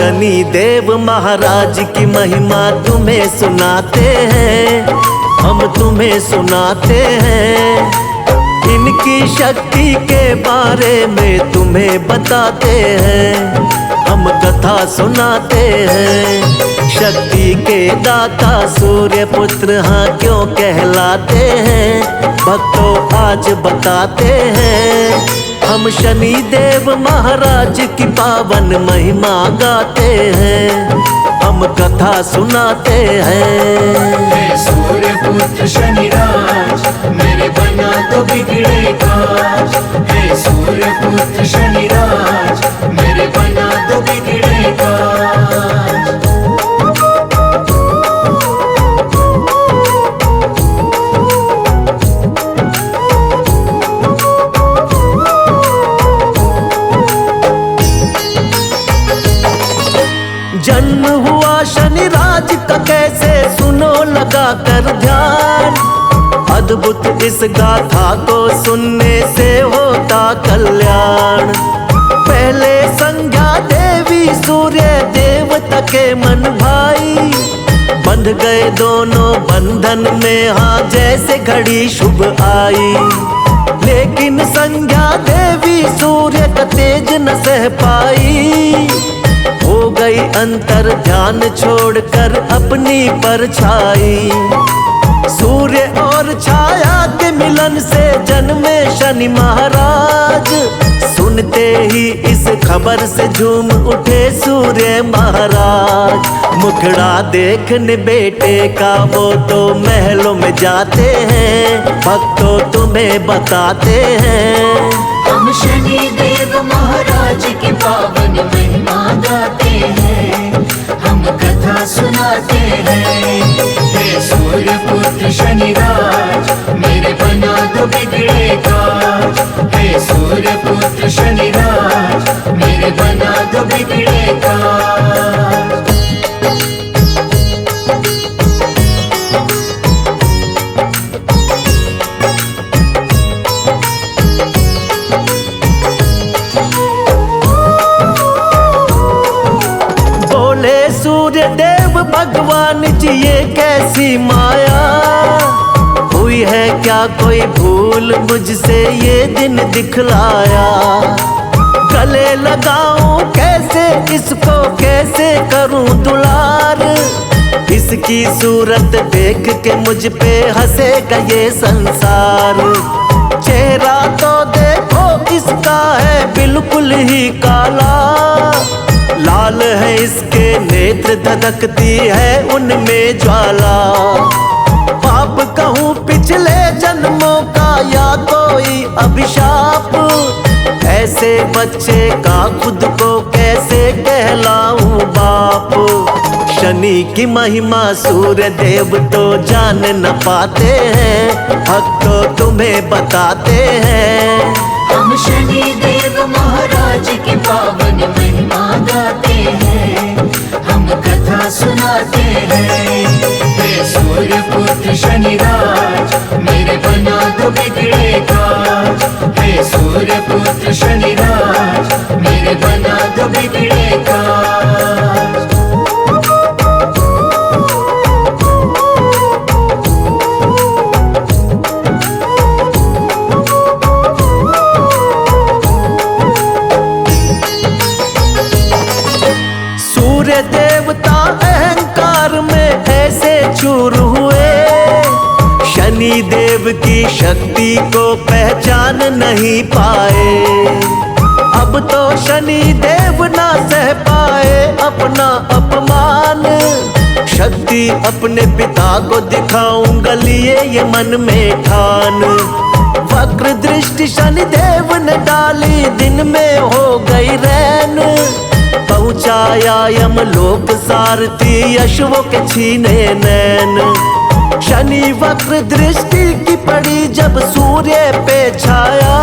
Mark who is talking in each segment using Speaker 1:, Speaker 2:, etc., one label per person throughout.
Speaker 1: शनि देव महाराज की महिमा तुम्हें सुनाते हैं, हम तुम्हें सुनाते हैं। इनकी शक्ति के बारे में तुम्हें बताते हैं, हम कथा सुनाते हैं। शक्ति के दाता सूर्य पुत्र हाँ क्यों कहलाते हैं, भक्तों आज बताते हैं। हम शनि देव महाराज की पावन महिमा गाते हैं, हम कथा सुनाते हैं।
Speaker 2: सूर्य पुत्र शनिराज मेरे बना तो बिगड़े काज। हे सूर्य पुत्र शनिराज मेरे बना तो बिगड़े काज।
Speaker 1: जन्म हुआ शनिराज का कैसे सुनो लगा कर ध्यान। अद्भुत इस गाथा को सुनने से होता कल्याण। पहले संज्ञा देवी सूर्य देवता के मन भाई, बंध गए दोनों बंधन में हाँ जैसे घड़ी शुभ आई। लेकिन संज्ञा देवी सूर्य का तेज न सह पाई, हो गई अंतर ध्यान छोड़कर अपनी परछाई। सूर्य और छाया के मिलन से जन्मे शनि महाराज। सुनते ही इस खबर से झूम उठे सूर्य महाराज। मुखड़ा देखने बेटे का वो तो महलों में जाते हैं, भक्तों तुम्हें बताते हैं।
Speaker 2: हम शनि देव महाराज की पावन महिमा गाते हैं, हम कथा सुनाते हैं। हे सूर्य पुत्र शनिराज मेरे बना तो बिगड़े काज। हे सूर्य पुत्र शनिराज मेरे बना तो बिगड़े काज।
Speaker 1: सूर्य देव भगवान जी ये कैसी माया हुई है, क्या कोई भूल मुझसे ये दिन दिखलाया। गले लगाऊं कैसे इसको, कैसे करूं दुलार। इसकी सूरत देख के मुझ पे हंसेगा ये संसार। चेहरा तो देखो इसका है बिल्कुल ही काला, लाल है इसके नेत्र धधकती है उनमें ज्वाला। पाप कहूँ पिछले जन्मों का या कोई अभिशाप, ऐसे बच्चे का खुद को कैसे कहलाऊं बाप। शनि की महिमा सूर्य देव तो जान न पाते हैं, भक्तों तुम्हें बताते हैं।
Speaker 2: हम शनि देव महाराज की पावन महिमा गाते हैं, हम कथा सुनाते हैं। हे सूर्य पुत्र शनिराज मेरे बना तो बिगड़े काज। हे सूर्य पुत्र शनिराज मेरे बना तो बिगड़े काज।
Speaker 1: सूर्य देवता अहंकार में ऐसे चूर हुए, शनि देव की शक्ति को पहचान नहीं पाए। अब तो शनि देव ना सह पाए अपना अपमान। शक्ति अपने पिता को दिखाऊंगा लिए ये मन में ठान। वक्र दृष्टि शनि देव ने डाली, दिन में हो गई रैन। पहुँचाया यमलोक सारथी अश्वों के छीने नैन। शनि वक्र दृष्टि की पड़ी जब सूर्य पे छाया,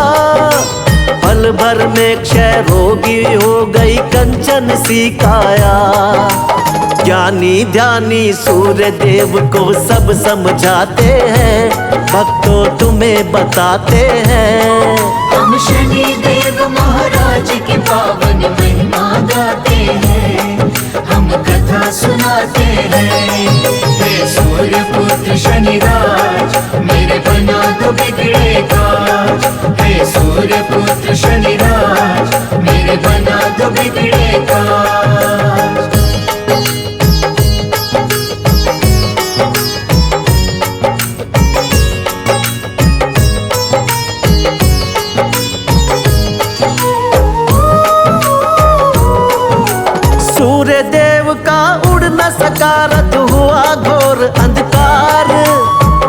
Speaker 1: पल भर में क्षय रोगी हो गई कंचन सी काया। ज्ञानी ध्यानी सूर्य देव को सब समझाते हैं, भक्तों तुम्हें बताते हैं।
Speaker 2: हम शनि देव महाराज की पावन महिमा गाते हैं, शनिराज मेरे बना दो बिगड़े काज। हे सूर्य पुत्र शनिराज मेरे बना दो बिगड़े काज।
Speaker 1: सूर्य देव का उड़ न सका रथ हुआ घोर अंधकार।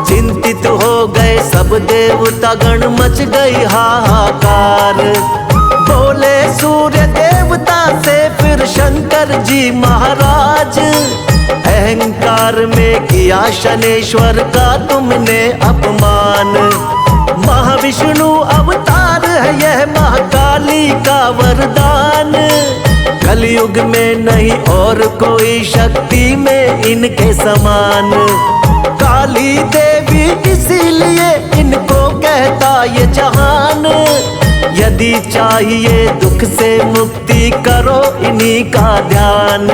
Speaker 1: चिंतित हो गए सब देवता गण मच गई हाहाकार। बोले सूर्य देवता से फिर शंकर जी महाराज, अहंकार में किया शनेश्वर का तुमने अपमान। महाविष्णु अवतार है यह महाकाली का वरदान। कलयुग में नहीं और कोई शक्ति में इनके समान। काली देवी इसीलिए इनको कहता ये जहान। यदि चाहिए दुख से मुक्ति करो इन्हीं का ध्यान।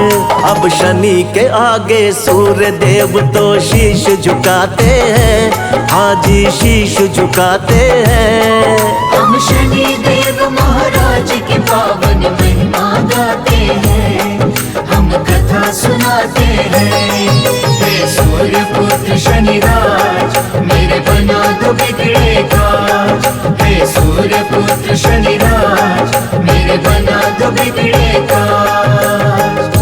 Speaker 1: अब शनि के आगे सूर्य देव तो शीश झुकाते हैं। हाँ जी शीश झुकाते हैं।
Speaker 2: हम शनि देव महाराज की पावन महिमा गाते हैं। हम कथा सुनाते हैं। हे सूर्य पुत्र शनिराज मेरे बना दो बिगड़े काज। हे सूर्य पुत्र शनिराज मेरे बना दो बिगड़े काज।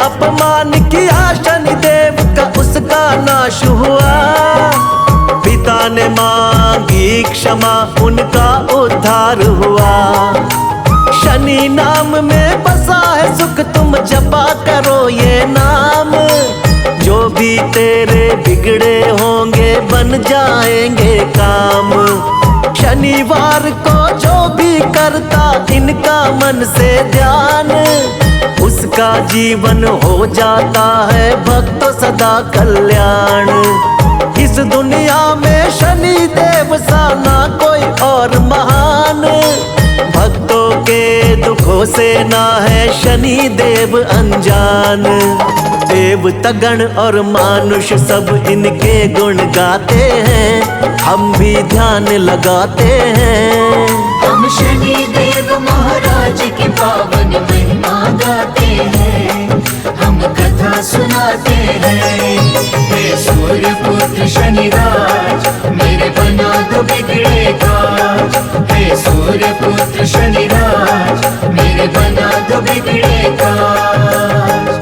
Speaker 1: अपमान किया शनिदेव का उसका नाश हुआ। पिता ने मांगी क्षमा उनका उद्धार हुआ। शनि नाम में बसा है सुख तुम जपा करो ये नाम। जो भी तेरे बिगड़े होंगे बन जाएंगे काम। शनिवार को जो भी करता इनका मन से ध्यान, उसका जीवन हो जाता है भक्तों सदा कल्याण। इस दुनिया में शनि देव सा ना कोई और महान। भक्तों के दुखों से ना है शनि देव अनजान। देवता गण और मानुष सब इनके गुण गाते हैं। हम भी ध्यान लगाते हैं।
Speaker 2: हम शनि देव महाराज की पावन महिमा गाते हैं। हम कथा सुनाते हैं। हे सूर्य पुत्र शनिराज मेरे बना दो बिगड़े काज। हे सूर्य पुत्र शनिराज मेरे बना दो बिगड़े काज।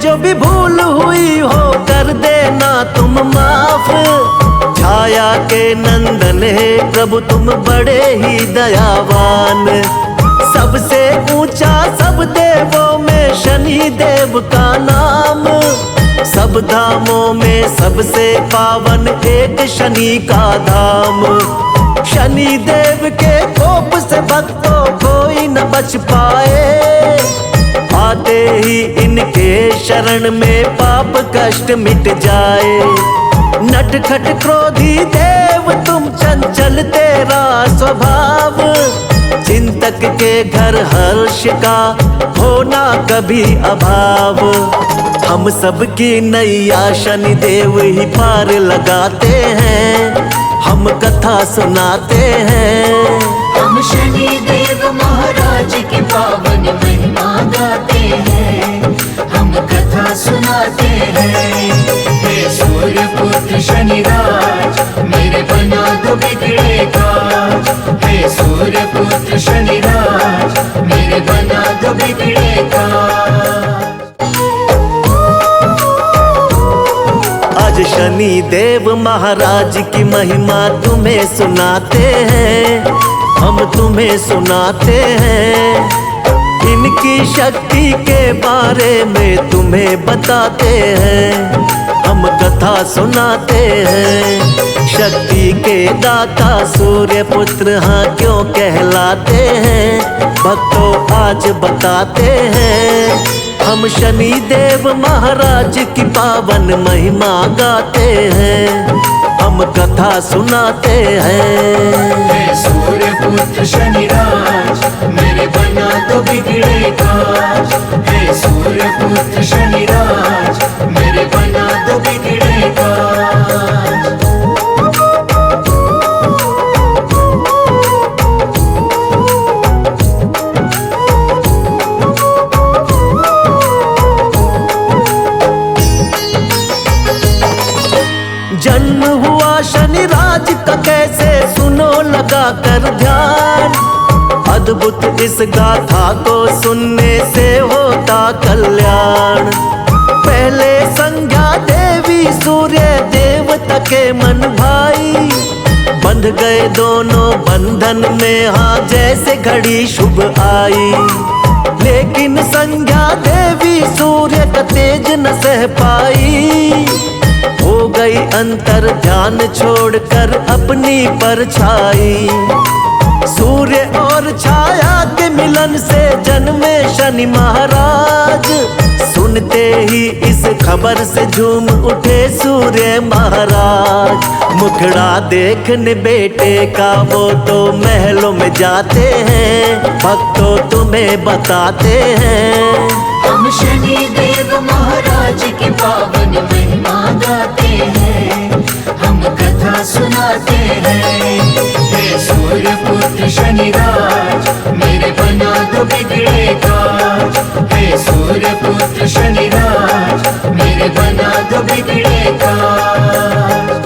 Speaker 1: जो भी भूल हुई हो कर देना तुम माफ। छाया के नंदन है प्रभु तुम बड़े ही दयावान। सबसे ऊंचा सब देवों में शनि देव का नाम। सब धामों में सबसे पावन एक शनि का धाम। शनि देव के कोप से भक्तों कोई न बच पाए। आते ही इनके शरण में पाप कष्ट मिट जाए। नटखट क्रोधी देव तुम चंचल तेरा स्वभाव। चिंतक के घर हर्ष का होना कभी अभाव। हम सबकी नैया शनि देव ही पार लगाते हैं। हम कथा सुनाते हैं।
Speaker 2: हम शनि देव महाराज की पावन महिमा गाते हैं। हम कथा सुनाते हैं। हे सूर्य पुत्र शनिराज मेरे बना दो बिगड़े काज। हे सूर्य पुत्र शनिराज मेरे बना दो बिगड़े काज।
Speaker 1: आज शनि देव महाराज की महिमा तुम्हें सुनाते हैं। हम तुम्हें सुनाते हैं। इनकी शक्ति के बारे में तुम्हें बताते हैं, हम कथा सुनाते हैं। शक्ति के दाता सूर्य पुत्र हाँ क्यों कहलाते हैं, भक्तों आज बताते हैं। हम शनि देव महाराज की पावन महिमा गाते हैं, हम कथा सुनाते हैं।
Speaker 2: हे सूर्य पुत्र शनिराज, मेरे बना तो बिगड़े काज। हे सूर्य पुत्र शनिराज, मेरे बना तो बिगड़े काज।
Speaker 1: जन्म हुआ शनिराज का कैसे सुनो लगा कर ध्यान, अद्भुत इस गाथा को सुनने से होता कल्याण। पहले संज्ञा देवी सूर्य देवता के मन भाई, बंध गए दोनों बंधन में हाँ जैसे घड़ी शुभ आई। लेकिन संज्ञा देवी सूर्य का तेज न सह पाई, हो गई अंतर ध्यान छोड़कर अपनी परछाई। सूर्य और छाया के मिलन से जन्मे शनि महाराज, सुनते ही इस खबर से झूम उठे सूर्य महाराज। मुखड़ा देखने बेटे का वो तो महलों में जाते हैं, भक्तों तुम्हें बताते हैं।
Speaker 2: हम शनि देव महाराज की पावन महिमा गाते हैं, हम कथा सुनाते हैं। हे सूर्य पुत्र शनिराज, मेरे बना तो बिगड़े काज। हे सूर्य पुत्र शनिराज, मेरे बना तो बिगड़े काज।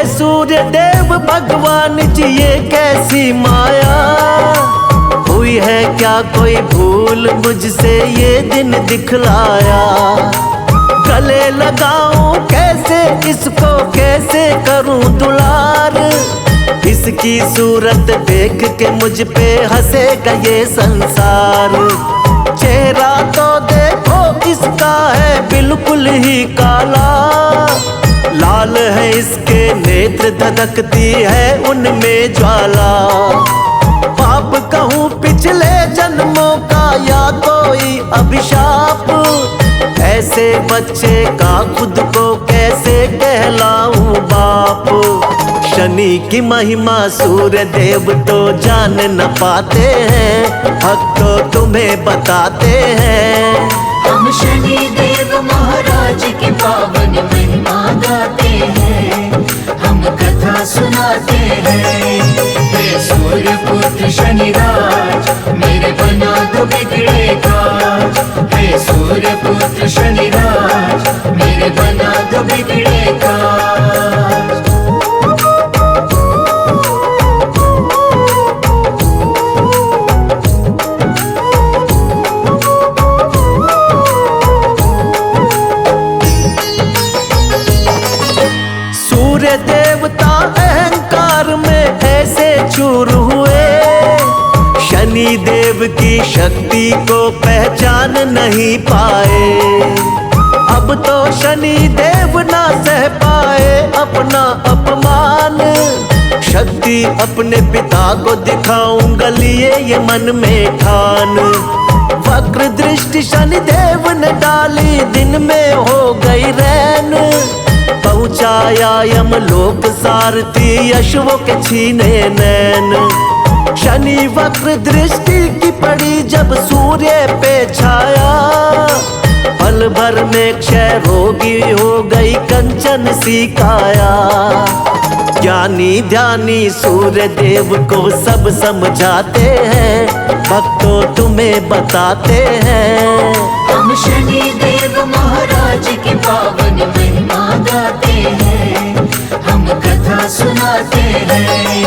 Speaker 1: सूर्य देव भगवान जी ये कैसी माया, हुई है क्या कोई भूल मुझसे ये दिन दिखलाया। गले लगाऊं कैसे इसको, कैसे करूं दुलार, इसकी सूरत देख के मुझ पे हंसेगा ये संसार। चेहरा तो देखो इसका है बिल्कुल ही काला, लाल है इसके नेत्र धधकती है उनमें ज्वाला। पाप कहूँ पिछले जन्मों का या कोई अभिशाप, ऐसे बच्चे का खुद को कैसे कहलाऊं बाप। शनि की महिमा सूर्य देव तो जान न पाते हैं, भक्तों तुम्हें बताते हैं।
Speaker 2: हम शनि देव महाराज की पावन महिमा गाते हैं, हम कथा सुनाते हैं। हे सूर्य पुत्र शनिराज, मेरे बना तो बिगड़े काज। हे सूर्य पुत्र शनिराज, मेरे बना तो बिगड़े काज।
Speaker 1: देवता अहंकार में ऐसे चूर हुए, शनि देव की शक्ति को पहचान नहीं पाए। अब तो शनि देव ना सह पाए अपना अपमान, शक्ति अपने पिता को दिखाऊंगा लिए ये मन में ठान। वक्र दृष्टि शनि देव ने डाली, दिन में हो गई रैन, पहुंचाया यमलोक सारथी अश्वों के छीने नैन। शनि वक्र दृष्टि की पड़ी जब सूर्य पे छाया, पल भर में क्षय रोगी हो गई कंचन सी काया। ज्ञानी ध्यानी सूर्य देव को सब समझाते हैं, भक्तों तुम्हें बताते हैं।
Speaker 2: हम शनि देव महाराज की पावन महिमा गाते हैं, हम कथा सुनाते हैं।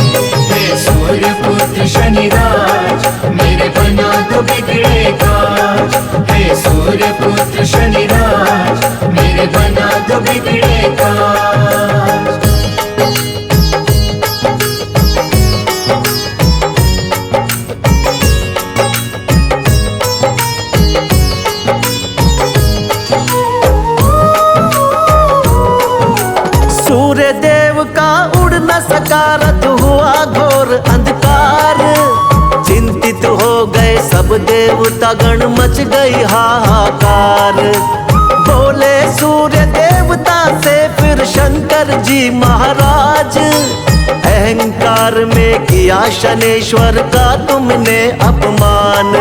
Speaker 2: हे सूर्य पुत्र शनिराज, मेरे बना तो बिगड़े काज। हे सूर्य पुत्र शनिराज मेरे बना दो बिगड़े काज।
Speaker 1: सूर्य देव का उड़ न सका रथ हुआ घोर अंधकार। चिंतित हो गए सब देवता गण मच गई हाहाकार। बोले सूर्य देवता से फिर शंकर जी महाराज, अहंकार में किया शनेश्वर का तुमने अपमान।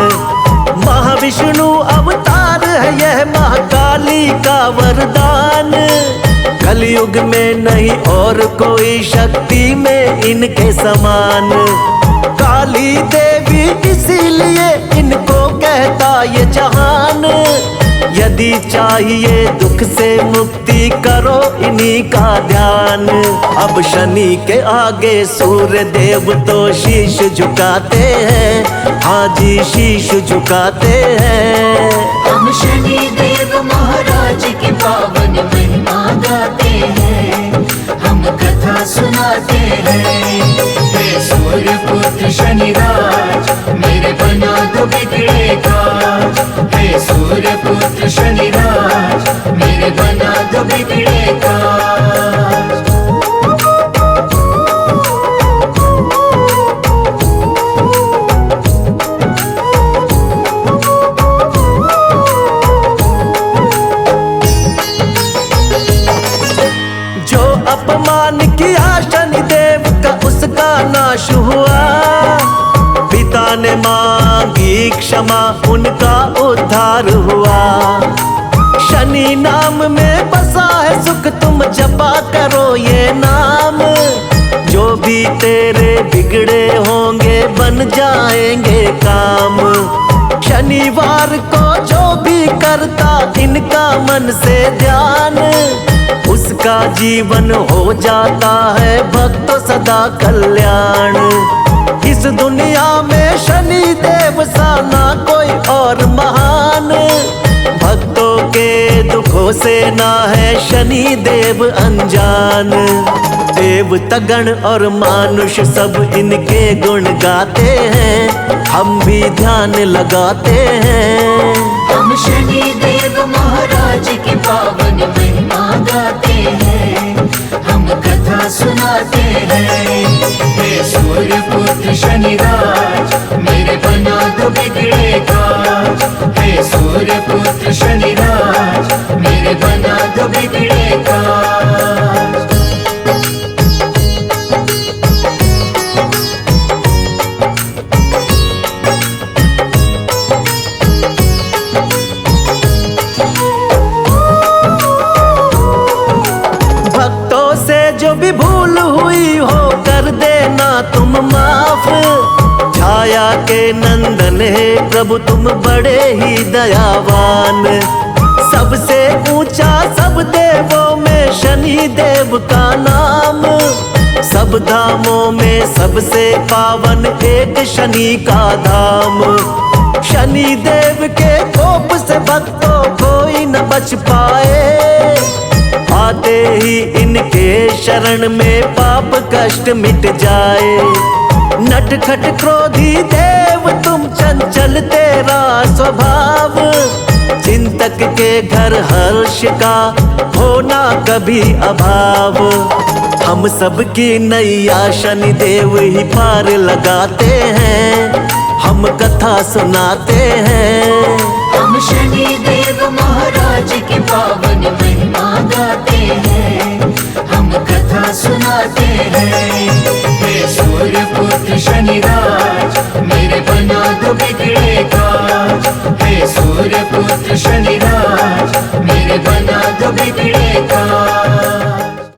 Speaker 1: महाविष्णु अवतार है यह महाकाली का वरदान। कलयुग में नहीं और कोई शक्ति में इनके समान। काली देवी इसीलिए इनको कहता ये जहान। यदि चाहिए दुख से मुक्ति करो इन्हीं का ध्यान। अब शनि के आगे सूर्य देव तो शीश झुकाते हैं, हाँ जी शीश झुकाते हैं।
Speaker 2: हम शनि देव महाराज की पावन महिमा गाते हैं, हम कथा सुनाते हैं। हे सूर्य पुत्र शनिराज मेरे बना दो बिगड़े काज। हे सूर्य पुत्र शनिराज मेरे बना दो बिगड़े काज।
Speaker 1: अपमान किया शनिदेव का उसका नाश हुआ। पिता ने मांगी क्षमा उनका उद्धार हुआ। शनि नाम में बसा है सुख तुम जपा करो ये नाम। जो भी तेरे बिगड़े होंगे बन जाएंगे काम। शनिवार को जो भी करता इनका मन से ध्यान, उसका जीवन हो जाता है भक्त सदा कल्याण। इस दुनिया में शनि देव सा ना कोई और महान। भक्तों के दुखों से ना है शनि देव अनजान। देवता गण और मानुष सब इनके गुण गाते हैं, हम भी ध्यान लगाते हैं।
Speaker 2: हम शनि देव महाराज की पावन महिमा गाते हैं, हम कथा सुनाते हैं। हे सूर्य पुत्र शनिराज मेरे बना दो बिगड़े काज। हे सूर्य पुत्र शनिराज मेरे बना दो बिगड़े काज।
Speaker 1: जो भी भूल हुई हो कर देना तुम माफ। छाया के नंदन है प्रभु तुम बड़े ही दयावान। सबसे ऊंचा सब देवों में शनि देव का नाम। सब धामों में सबसे पावन एक शनि का धाम। शनि देव के कोप से भक्तों कोई न बच पाए। आते ही इनके शरण में पाप कष्ट मिट जाए। नटखट क्रोधी देव तुम चंचल तेरा स्वभाव। चिंतक के घर हर्ष का होना कभी अभाव। हम सब की नैया शनि देव ही पार लगाते हैं, हम कथा सुनाते हैं।
Speaker 2: हम शनि देव महाराज की पावन महिमा गाते हैं, हम कथा सुनाते हैं। हे सूर्य पुत्र शनिराज मेरे बना दो बिगड़े काज। हे सूर्य पुत्र शनि